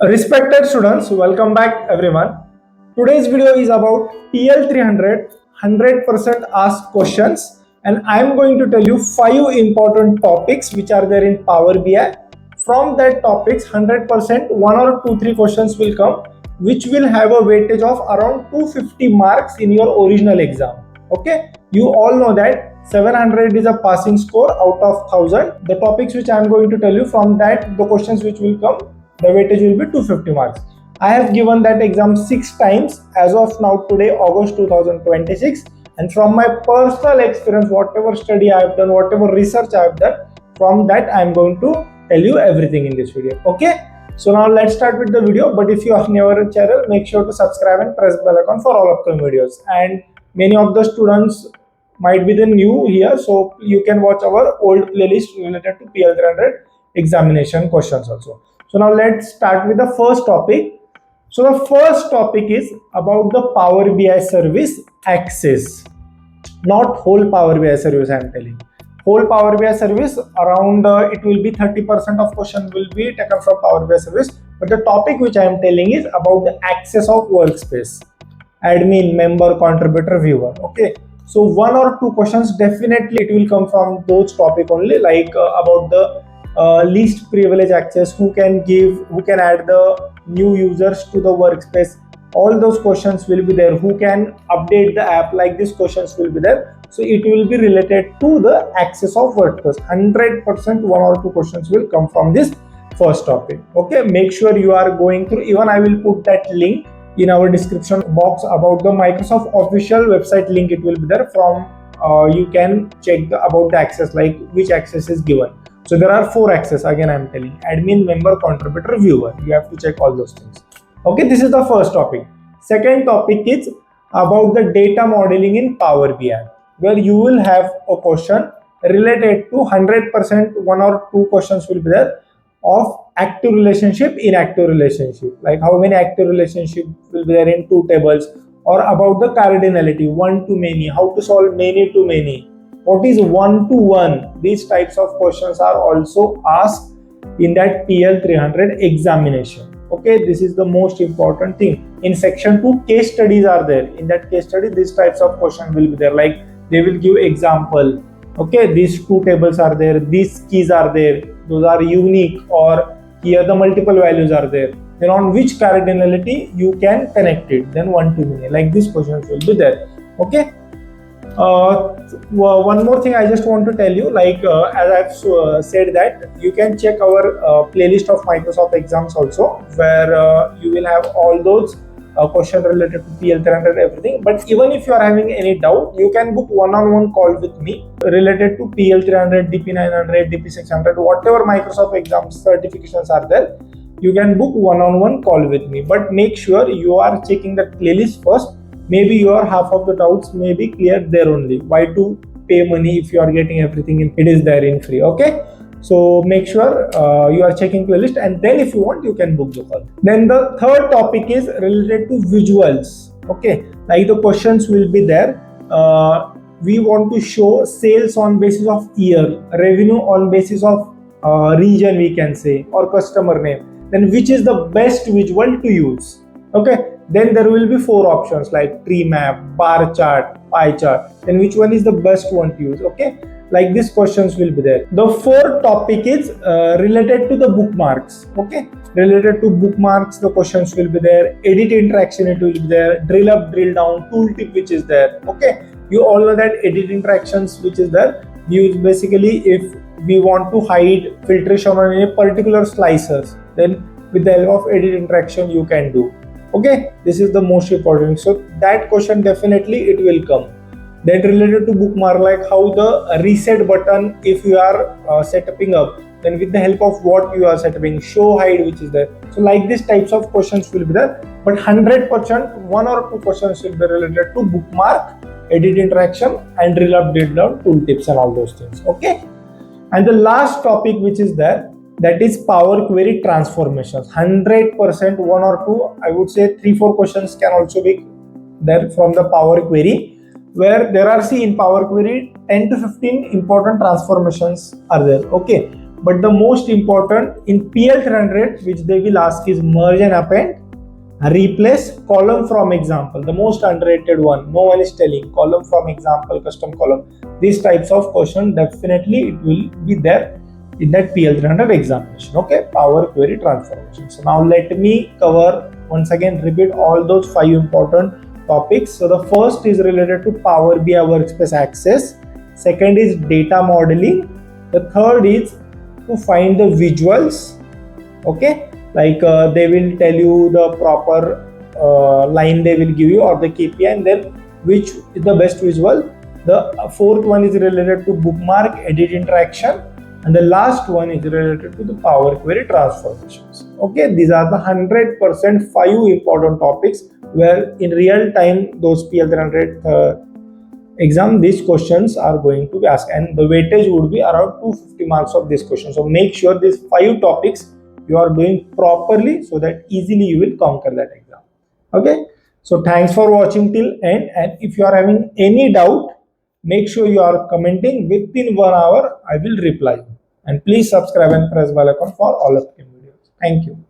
Respected students, welcome back everyone. Today's video is about PL-300 100% asked questions, and I am going to tell you 5 important topics which are there in Power BI. From that topics 100% 1 or 2 3 questions will come which will have a weightage of around 250 marks in your original exam. Okay, you all know that 700 is a passing score out of 1000. The topics which I am going to tell you, from that the questions which will come, the weightage will be 250 marks. I have given that exam 6 times as of now, today August 2026, and from my personal experience, whatever study I have done, whatever research I have done, from that I am going to tell you everything in this video. Okay, so now let's start with the video. But if you are new to the channel, make sure to subscribe and press bell icon for all upcoming videos. And many of the students might be the new here, so you can watch our old playlist related to PL-300 examination questions also. So now let's start with the first topic. So the first topic is about the Power BI service access, not whole Power BI service. I am telling whole Power BI service, around it will be 30% of question will be taken from Power BI service. But the topic which I am telling is about the access of workspace, admin, member, contributor, viewer. Okay, so 1 or 2 questions definitely it will come from those topic only, like about the least privilege access, who can add the new users to the workspace. All those questions will be there. Who can update the app, like these questions will be there. So it will be related to the access of workspace. 100% 1 or 2 questions will come from this first topic. Okay, make sure you are going through. Even I will put that link in our description box about the Microsoft official website link. It will be there. From you can check about the access, like which access is given. So there are 4 access, again I am telling: admin, member, contributor, viewer. You have to check all those things. Okay, this is the first topic. Second topic is about the data modeling in Power BI, where you will have a question related to 100%, 1 or 2 questions will be there of active relationship, inactive relationship, like how many active relationship will be there in 2 tables, or about the cardinality, one to many, how to solve many to many, what is one to one. These types of questions are also asked in that PL-300 examination. Okay, this is the most important thing. In section 2, case studies are there. In that case study, these types of questions will be there, like they will give example. Okay, these 2 tables are there, these keys are there, those are unique, or here the multiple values are there. Then on which cardinality you can connect it, then one to many, like these questions will be there. Okay, one more thing I just want to tell you, like as I've said that you can check our playlist of Microsoft exams also, where you will have all those questions related to PL-300 everything. But even if you are having any doubt, you can book one-on-one call with me related to PL-300, DP-900, DP-600, whatever Microsoft exams certifications are there. You can book one-on-one call with me, but make sure you are checking the playlist first. Maybe your half of the doubts may be cleared there only. Why to pay money if you are getting everything it is there in free? Okay, so make sure you are checking playlist, and then if you want, you can book the call. Then the third topic is related to visuals. Okay, like the questions will be there. We want to show sales on basis of year, revenue on basis of region, we can say, or customer name. Then which is the best visual to use? Okay, then there will be 4 options like tree map, bar chart, pie chart. Then which one is the best one to use? Okay, like these questions will be there. The fourth topic is related to the bookmarks. Okay, related to bookmarks, the questions will be there. Edit interaction, it will be there. Drill up, drill down, tooltip, which is there. Okay, you all know that edit interactions which is there. Use basically if we want to hide filtration on any particular slicers, then with the help of edit interaction you can do. Okay, this is the most important. So that question definitely it will come. Then related to bookmark, like how the reset button, if you are setting up, then with the help of what you are setting, show hide which is there. So like these types of questions will be there. But 100% 1 or 2 questions will be related to bookmark, edit interaction, and drill up, drill down, tooltips and all those things. Okay, and the last topic which is there, that is Power Query transformations. 100% 1 or 2, I would say 3-4 questions can also be there from the Power Query, where there are, see, in Power Query 10 to 15 important transformations are there. Okay, but the most important in PL-300 which they will ask is merge and append, replace, column from example, the most underrated one. No one is telling column from example, custom column. These types of question definitely it will be there in that PL-300 examination. Okay, Power Query Transformation. So now let me cover once again, repeat all those 5 important topics. So the first is related to Power BI Workspace access. Second is data modeling. The third is to find the visuals. Okay, like they will tell you the proper line they will give you or the KPI, and then which is the best visual. The fourth one is related to bookmark edit interaction, and the last one is related to the Power Query transformations. Okay, these are the 100% 5 important topics where in real time those PL-300 exam these questions are going to be asked, and the weightage would be around 250 marks of this question. So make sure these 5 topics you are doing properly so that easily you will conquer that exam. Okay, so thanks for watching till end, and if you are having any doubt, make sure you are commenting. Within 1 hour I will reply you, and please subscribe and press bell icon for all upcoming videos. Thank you.